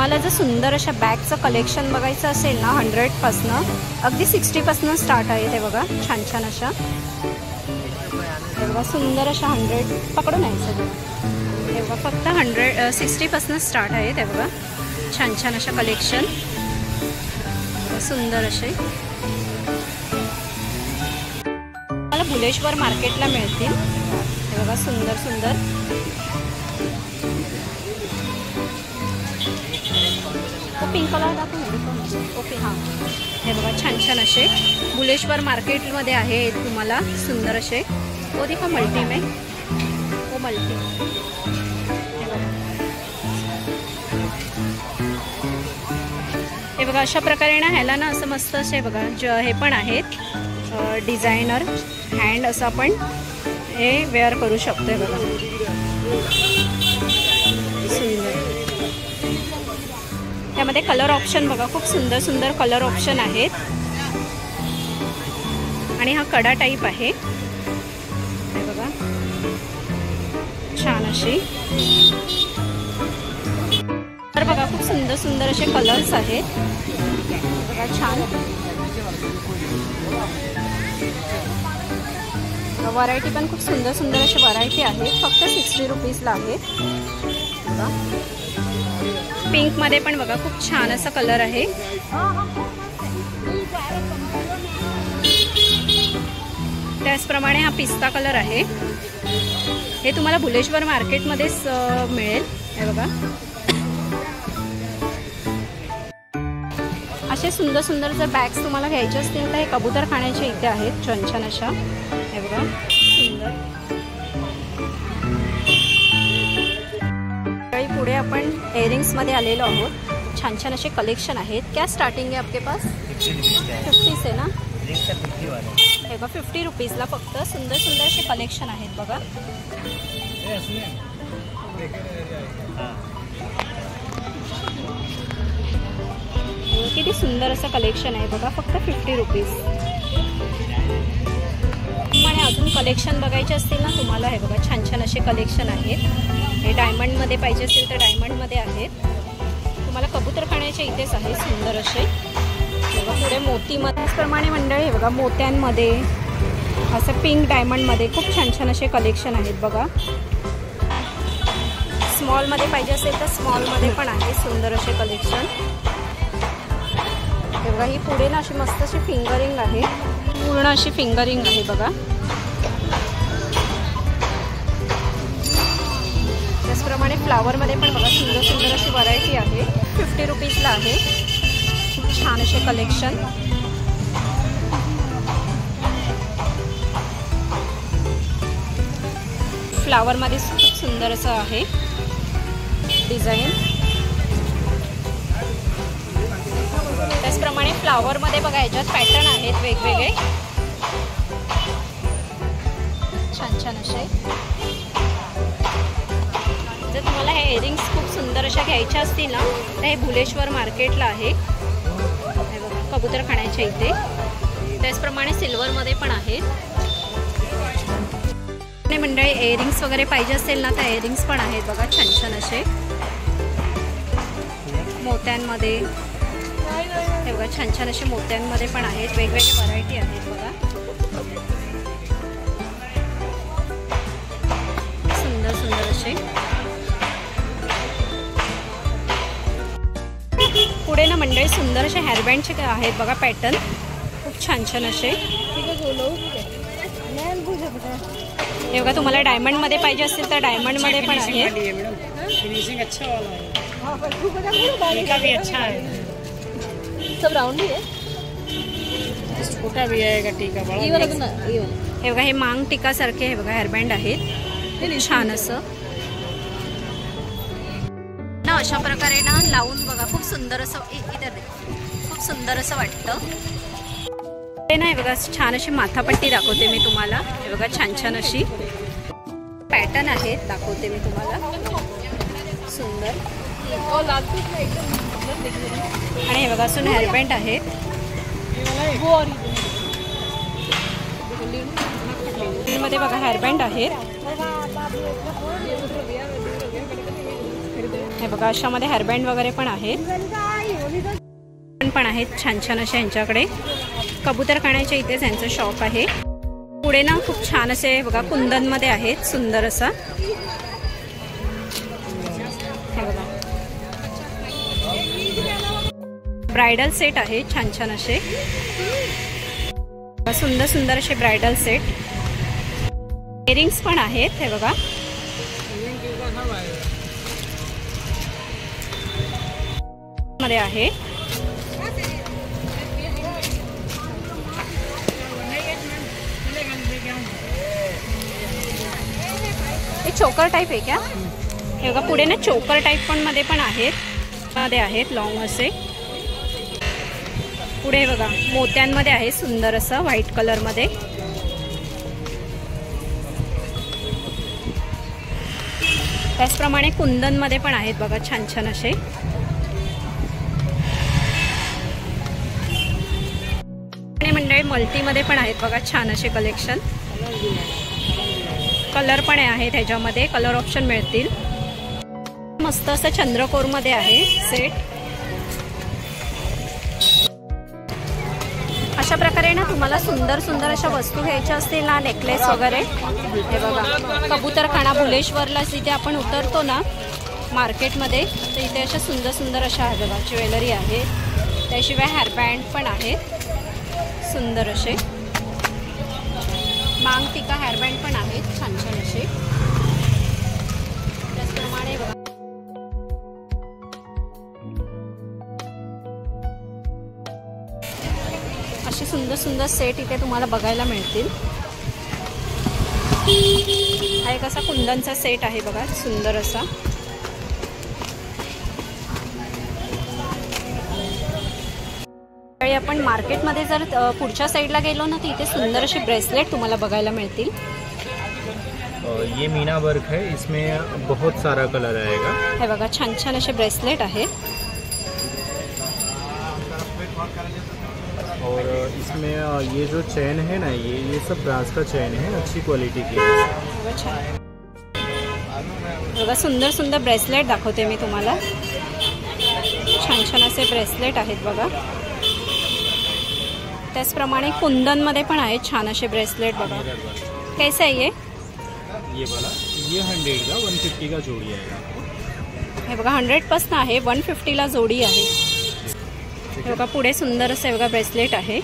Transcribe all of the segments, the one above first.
तुम्हाला जर सुंदर अशा बॅगचं कलेक्शन बघायचं असेल ना 100पासनं अगदी 60पासनं स्टार्ट आहे. हे बघा छान छान अशा, हे बघा सुंदर अशा 100 पकडून यायचं बघा. हे बघा फक्त 60पासनं स्टार्ट आहे. हे बघा छान छान अशा कलेक्शन सुंदर असे मला भुलेश्वर मार्केटला मिळतील. हे बघा सुंदर सुंदर. पिंक कलर दाखव. ओके हां, हे बघा छान छान असे भुलेश्वर मार्केटमध्ये आहे तुम्हाला सुंदर असे. वो देखो मल्टी में, वो मल्टी. हे बघा अशा प्रकारे ना ह्याला ना असं मस्त असे बघा हे पण आहेत डिझायनर हँड असं आपण हे वेअर करू शकतो. हे बघा सुंदर. त्यामध्ये कलर ऑप्शन बघा खूप सुंदर सुंदर कलर ऑप्शन आहेत. आणि हा कडा टाईप आहे. हे बघा छान अशी. तर बघा खूप सुंदर सुंदर असे कलर्स आहेत. बघा छान व्हरायटी पण खूप सुंदर सुंदर अशी व्हरायटी आहे. फक्त 60 रुपीजला आहे. बघा पिंकमध्ये पण बघा खूप छान असा कलर आहे. त्याचप्रमाणे हा पिस्ता कलर आहे. हे तुम्हाला भुलेश्वर मार्केटमध्येच मिळेल. हे बघा असे सुंदर सुंदर जर बॅग्स तुम्हाला घ्यायचे असतील तर हे कबूतरखान्याचे इथे आहेत छान छान अशा. हे बघा सुंदर. पुढे आपण इयरिंग्समध्ये आलेलो आहोत. छान छान असे कलेक्शन आहेत. क्या स्टार्टिंग आहे आपके पास? 50 आहे ना. हे बघा 50 रुपीजला फक्त सुंदर सुंदर असे कलेक्शन आहेत. बघा किती सुंदर असं कलेक्शन आहे. बघा फक्त 50 रुपीज. आणि अजून कलेक्शन बघायचे असतील ना तुम्हाला, हे बघा छान छान असे कलेक्शन आहेत. हे डायमंडमध्ये पाहिजे असेल तर डायमंडमध्ये आहेत. तुम्हाला कबूतरखान्याचे इथेच आहे सुंदर असे. बघा पुढे मोतीमध्ये त्याचप्रमाणे मंडळी हे बघा मोत्यांमध्ये असं पिंक डायमंडमध्ये खूप छान छान असे कलेक्शन आहेत. बघा स्मॉलमध्ये पाहिजे असेल तर स्मॉलमध्ये पण आहे सुंदर असे कलेक्शन. हे बघा ही पुढे ना अशी मस्त अशी फिंगरिंग आहे. पूर्ण अशी फिंगरिंग आहे. बघा त्याचप्रमाणे फ्लावरमध्ये पण बघा सुंदर सुंदर अशी व्हरायटी आहे. 50 रुपीजला आहे. खूप छान असे कलेक्शन. फ्लावरमध्ये खूप सुंदर असं आहे डिझाईन. त्याचप्रमाणे फ्लावरमध्ये बघा याच्यात पॅटर्न आहेत वेगवेगळे छान छान असे. जर तुम्हाला हे इयरिंग्स खूप सुंदर अशा घ्यायच्या असतील ना तर हे भुलेश्वर मार्केटला आहे. हे बघा कबूतरखान्याच्या इथे. त्याचप्रमाणे सिल्वरमध्ये पण आहेत. आणि मंडळी इयरिंग्स वगैरे पाहिजे असेल ना तर इयरिंग्स पण आहेत. बघा छान छान असे मोत्यांमध्ये. हे बघा छान छान असे मोत्यांमध्ये पण आहेत. वेगवेगळ्या व्हरायटी आहेत. बघा सुंदर सुंदर असे. पुढे ना मंडळी सुंदर असे हेअरबँडचे आहेत. बघा पॅटर्न खूप छान छान असे. हे बघा तुम्हाला डायमंडमध्ये पाहिजे असेल तर डायमंडमध्ये पण आहे. फिनिशिंग अच्छा वाला है. का भी अच्छा है. सब राउंड ही है. छोटा भी आहे टीका बड़ा. हे बघा हे मांग टीका सारखे हे बघा हेअरबँड आहेत छान असं ना. अशा प्रकारे ना लावून बघा खूप सुंदर असं इधर खूप सुंदर असं वाटतं. ते ना हे बघा छान अशी माथापट्टी दाखवते मी तुम्हाला. हे बघा छान छान अशी पॅटर्न आहेत दाखवते मी तुम्हाला सुंदर. आणि हे बघा असून हेअरबँड आहेत. मध्ये बघा हेअरबँड आहेत. हे बघा अशामध्ये हेअरबँड वगैरे पण आहेत, पण आहेत छान छान असे यांच्याकडे. कबूतर खाण्याच्या इथेच यांचं शॉप आहे. पुढे ना खूप छान असे बघा कुंदन मध्ये आहेत, सुंदर असा. हे बघा ब्रायडल सेट आहे छान छान असे, सुंदर सुंदर असे ब्रायडल सेट. इयरिंग्स पण आहेत हे बघा. मध्ये आहे हे चोकर टाइप आहे क्या? हे बघा पुढे ना चोकर टाइप पण मध्ये पण आहेत, मध्ये आहेत लॉंग असे. पुढे बघा मोत्यांमध्ये आहे सुंदर असं व्हाईट कलर मध्ये. त्याचप्रमाणे कुंदन मध्ये पण आहेत बघा छान छान असे. मंडळी मल्टी मध्ये पण आहेत बघा छान असे कलेक्शन. कलर पण आहे त्याच्यामध्ये, कलर ऑप्शन मिळतील. मस्त असं चंद्रकोर मध्ये आहे सेट. अशा प्रकारे ना तुम्हाला सुंदर सुंदर अशा वस्तू घ्यायच्या असतील ना, नेकलेस वगैरे. हे बघा कबूतरखाना बुलेश्वरला जिथे आपण उतरतो ना मार्केटमध्ये, तर इथे अशा सुंदर सुंदर अशा आहे बघा ज्वेलरी आहे. त्याशिवाय हेअरबँड पण आहेत सुंदर असे. मांग टिका हेअरबँड पण आहेत छान छान असे. त्याचप्रमाणे बघा असे सुंदर सुंदर सेट इथे तुम्हाला बघायला मिळतील. हा एक असा कुंदनचा सेट आहे बघा सुंदर असा. आपण मार्केटमध्ये जर पुढच्या साईडला गेलो ना, तर इथे सुंदर असे ब्रेसलेट तुम्हाला बघायला मिळतील. ये मीना वर्क है, इसमें बहुत सारा कलर आएगा. हे बघा छान छान असे ब्रेसलेट आहेत. और इसमें ये जो चेन है ना, ये सब ब्रास का चेन है, अच्छी क्वालिटी की है. बघा सुंदर सुंदर ब्रेसलेट दाखवते मी तुम्हाला. छान छान असे ब्रेसलेट आहेत बघा. त्याचप्रमाणे कुंदनमध्ये पण आहेत छान असे ब्रेसलेट बघा. कैसे आहे ये वाला? ये 100 का 150 का जोड़ी आएगा. हे बघा 100 पासून आहे 150 ला जोडी आहे. हे बघा पुढे सुंदर असं बघा ब्रेसलेट आहे.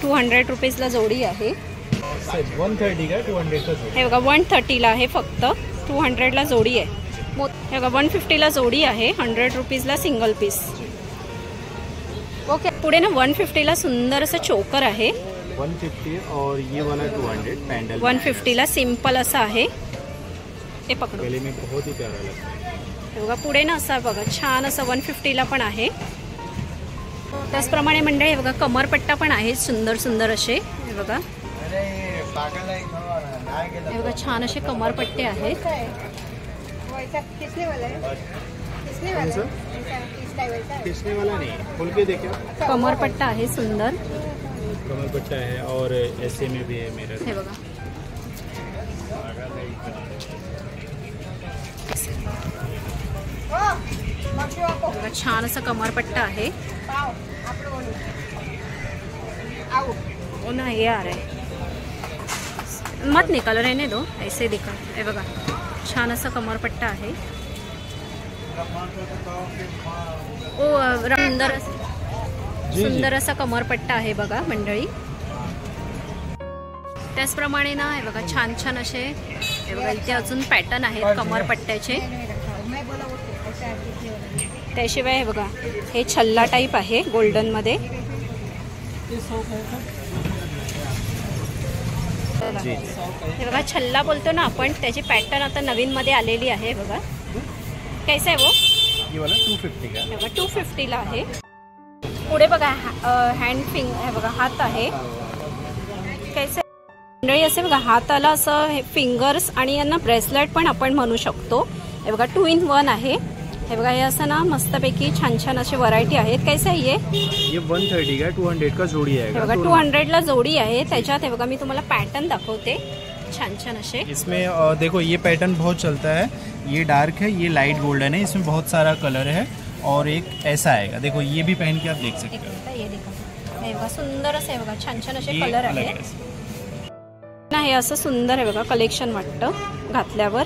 200 रुपीजला जोडी आहे. 130 का 200 का जोड़ी. हे बघा 130 ला आहे फक्त, 200 ला जोडी आहे. हे बघा 150 ला जोडी आहे, 100 रुपीजला सिंगल पीस. ओके पुढे ना 150 ला सुंदर असं चोकर आहे. 150 और ये वाला 200 पैंडल. 150 ला सिंपल असं आहे. हे पकडू. गले में बहुत ही प्यारा लगता है. हे बघा पुढे ना असं बघा छान असं 150 ला पण आहे. त्याचप्रमाणे मंडळी हे बघा कमरपट्टा पण आहे सुंदर सुंदर असे. हे बघा हे बघा छान असे कमरपट्टे आहेत. खींचने वाला नहीं, खोल के देखो. कमरपट्टा आहे सुंदर. कमरपट्टा है और ऐसे में भी है मेरा. हे बघा छान असा कमरपट्टा आहे. ओ ना ये आ रहा है, मत निकाल रहने दो, ऐसे दिखा. हे बघा छान असा कमरपट्टा आहे. ओ सुंदर असा कमरपट्टा आहे बघा मंडळी. त्याचप्रमाणे ना हे बघा छान छान असे हे बघा इथे अजून पॅटर्न आहेत कमरपट्ट्याचे. त्याशिवाय हे बघा हे छल्ला टाईप आहे गोल्डन मध्ये. हे बघा छल्ला बोलतो ना आपण, त्याची पॅटर्न आता नवीन मध्ये आलेली आहे बघा. कैसा आहे वो? ये वाला 250 का. बघा 250 ला आहे. पुढे बघा हँड फिंग हे बघा हात आहे. कैसे मंडळी असे बघा हाताला असं हे फिंगर्स आणि यांना ब्रेसलेट पण आपण म्हणू शकतो. हे बघा 2 in 1 आहे. हे बघा हे असं ना मस्तपैकी छान छान अशी व्हरायटी आहेत. कैसे आहे ये 130 का 200 का जोड़ी आहे. हे बघा 200 ला जोडी आहे. त्याच्यात हे बघा मी तुम्हाला पॅटर्न दाखवते. छान छान असे. इसमें देखो ये पैटर्न बहुत चलता है, ये डार्क है, ये लाइट गोल्डन है, इसमें बहुत सारा कलर है और एक ऐसा आएगा. देखो ये भी पहन के आप देख सकते एक हो. मिनिट, हे देखा, हे बघा सुंदर असं आहे बघा, छान छान असे ये कलर अलग आहे है. ना. हे असं सुंदर आहे बघा कलेक्शन वाटतं घातल्यावर.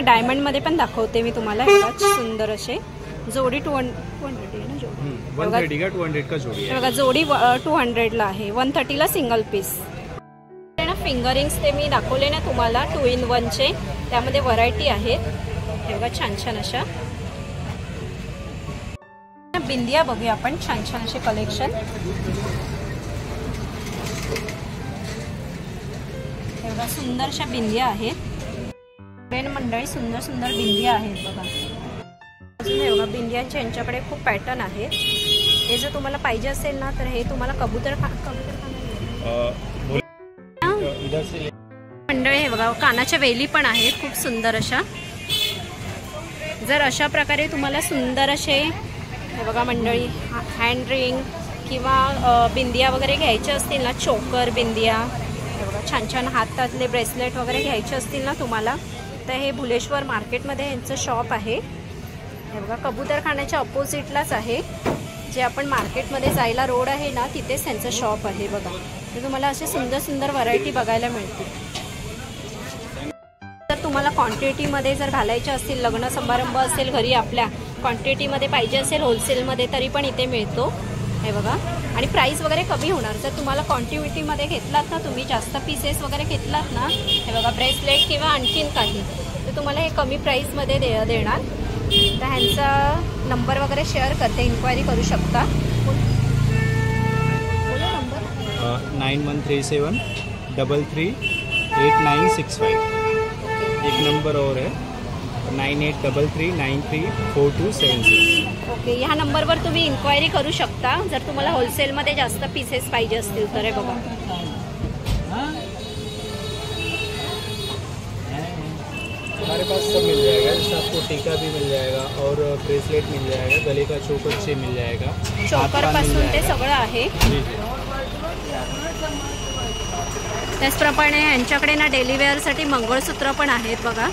डायमंड मध्ये पण दाखवते मी तुम्हाला. हे बघा सुंदर असे जोडी 200 आहे ना जोडी. 130 का 200 का जोड़ी हे है. बघा जोडी 200 ला आहे, 130 ला सिंगल पीस. फिंगरिंग्स ते मी दाखवले ना तुम्हाला 2 in 1 चे, त्यामध्ये व्हरायटी आहेत. हे बघा छान छान अशा बिंदिया बघूया आपण, छान छान असे कलेक्शन. हे बघा सुंदर अशा बिंदिया आहेत. मंडळी सुंदर सुंदर बिंदिया आहेत बघा. अजून हे बघा बिंदियांचे यांच्याकडे खूप पॅटर्न आहेत. हे जर तुम्हाला पाहिजे असेल ना तर हे तुम्हाला कबूतर मंडळी. हे बघा कानाच्या वेली पण आहेत खूप सुंदर अशा. जर अशा प्रकारे तुम्हाला सुंदर असे हे बघा मंडळी हँड रिंग किंवा बिंदिया वगैरे घ्यायचे असतील ना, चोकर बिंदिया, हे बघा छान छान हातातले ब्रेसलेट वगैरे घ्यायचे असतील ना तुम्हाला, तर हे भुलेश्वर मार्केटमध्ये यांचं शॉप आहे. हे बघा कबूतरखान्याच्या अपोजिटलाच आहे. जे आपण मार्केटमध्ये जायला रोड आहे ना, तिथेच त्यांचं शॉप आहे बघा. तर तुम्हाला असे सुंदर सुंदर व्हरायटी बघायला मिळतील. तर तुम्हाला क्वांटिटीमध्ये जर घालायचे असतील, लग्न समारंभ असेल घरी आपल्या, क्वांटिटीमध्ये पाहिजे असेल होलसेलमध्ये तरी पण इथे मिळतो. हे बघा आणि प्राईस वगैरे कमी होणार. जर तुम्हाला क्वांटिटीमध्ये घेतलात ना, तुम्ही जास्त पीसेस वगैरे घेतलात ना, हे बघा ब्रेसलेट किंवा आणखीन काही, तर तुम्हाला हे कमी प्राईसमध्ये देणार. तर ह्यांचा नंबर वगैरे शेअर करते, इन्क्वायरी करू शकता. बोला नंबर. 9137338965. एक नंबर और है 9833934276. ओके, ह्या नंबरवर तुम्ही इन्क्वायरी करू शकता जर तुम्हाला होलसेलमध्ये जास्त पीसेस पाहिजे असतील तर. हे बघा हमारे पास सब मिल जाएगा. जैसे आपको टीका भी मिल जाएगा और ब्रेसलेट मिल जाएगा, गले का चोकर से मिल जाएगा, चोकर पासून ते सगळं आहे. जी जी. त्याचप्रमाणे यांच्याकडे ना डेली वेअरसाठी मंगळसूत्र पण आहेत बघा.